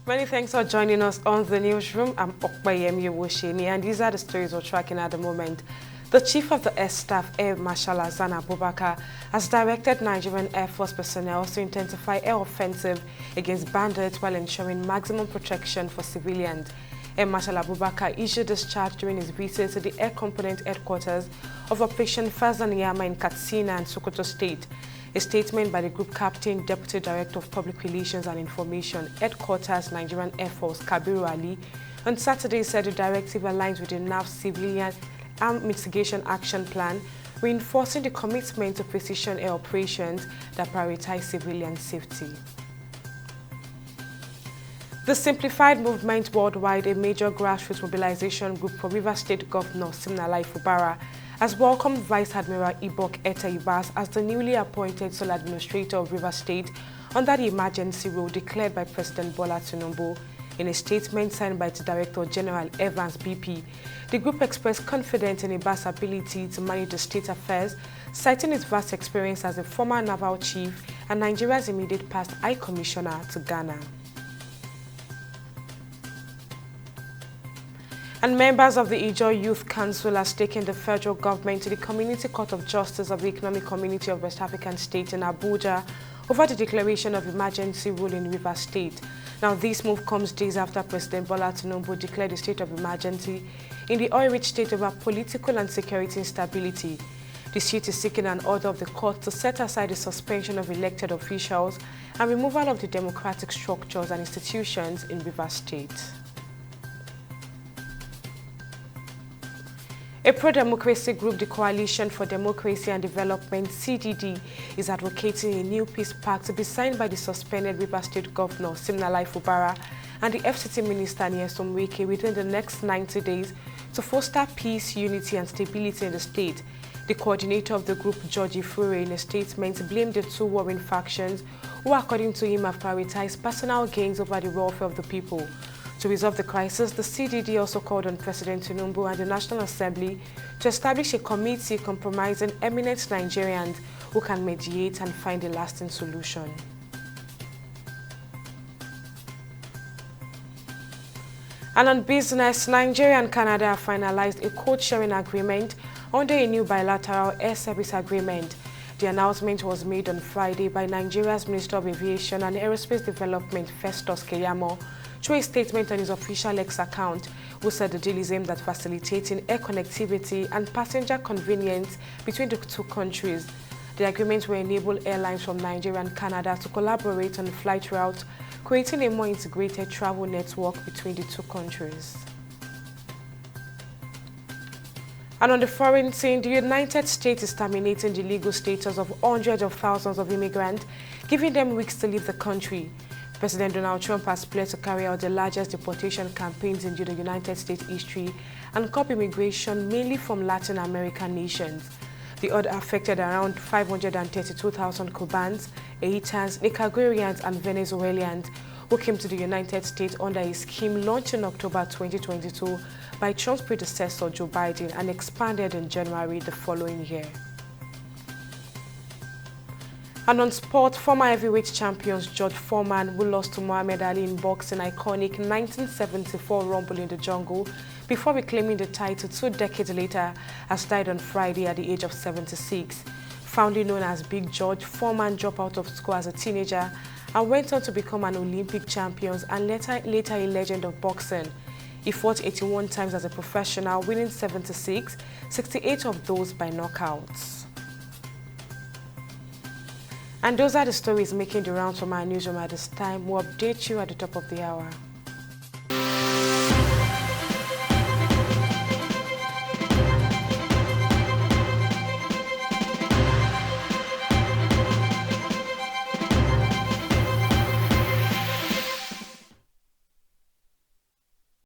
Many thanks for joining us on the newsroom. I'm Okpayemi Wosheni, and these are the stories we're tracking at the moment. The Chief of the Air Staff, Air Marshal Hassan Abubakar, has directed Nigerian Air Force personnel to intensify air offensive against bandits while ensuring maximum protection for civilians. Air Marshal Abubakar issued this charge during his visit to the Air Component Headquarters of Operation Fazaniyama in Katsina and Sokoto State. A statement by the Group Captain, Deputy Director of Public Relations and Information, Headquarters, Nigerian Air Force, Kabiru Ali, on Saturday said the directive aligns with the NAF Civilian Armed Mitigation Action Plan, reinforcing the commitment to precision air operations that prioritize civilian safety. The Simplified Movement Worldwide, a major grassroots mobilization group for Rivers State Governor Siminalayi Fubara, has welcomed Vice Admiral Ibok Etta Ibas as the newly appointed sole administrator of Rivers State under the emergency rule declared by President Bola Tinubu. In a statement signed by its Director General Evans BP, the group expressed confidence in Ibas' ability to manage the state affairs, citing his vast experience as a former naval chief and Nigeria's immediate past High Commissioner to Ghana. And members of the Ijaw Youth Council has taken the federal government to the Community Court of Justice of the Economic Community of West African States in Abuja over the declaration of emergency rule in Rivers State. Now, this move comes days after President Bola Tinubu declared a state of emergency in the oil-rich state over political and security instability. The suit is seeking an order of the court to set aside the suspension of elected officials and removal of the democratic structures and institutions in Rivers State. A pro-democracy group, the Coalition for Democracy and Development, CDD, is advocating a new peace pact to be signed by the suspended Rivers State Governor Siminalayi Fubara and the FCT Minister Nyesom Wike within the next 90 days to foster peace, unity and stability in the state. The coordinator of the group, George Ifure, in a statement blamed the two warring factions who, according to him, have prioritized personal gains over the welfare of the people. To resolve the crisis, the CDD also called on President Tinubu and the National Assembly to establish a committee comprising eminent Nigerians who can mediate and find a lasting solution. And on business, Nigeria and Canada have finalized a code-sharing agreement under a new bilateral air service agreement. The announcement was made on Friday by Nigeria's Minister of Aviation and Aerospace Development, Festus Keyamo, through a statement on his official X account, who said the deal is aimed at facilitating air connectivity and passenger convenience between the two countries. The agreement will enable airlines from Nigeria and Canada to collaborate on flight routes, creating a more integrated travel network between the two countries. And on the foreign scene, the United States is terminating the legal status of hundreds of thousands of immigrants, giving them weeks to leave the country. President Donald Trump has pledged to carry out the largest deportation campaigns in the United States history and curb immigration mainly from Latin American nations. The order affected around 532,000 Cubans, Haitians, Nicaraguans and Venezuelans who came to the United States under a scheme launched in October 2022 by Trump's predecessor Joe Biden and expanded in January the following year. And on sport, former heavyweight champions George Foreman, who lost to Muhammad Ali in boxing iconic 1974 Rumble in the Jungle before reclaiming the title 2 decades later, has died on Friday at the age of 76. Fondly known as Big George, Foreman dropped out of school as a teenager and went on to become an Olympic champion and later a legend of boxing. He fought 81 times as a professional, winning 76, 68 of those by knockouts. And those are the stories making the rounds from our newsroom at this time. We'll update you at the top of the hour.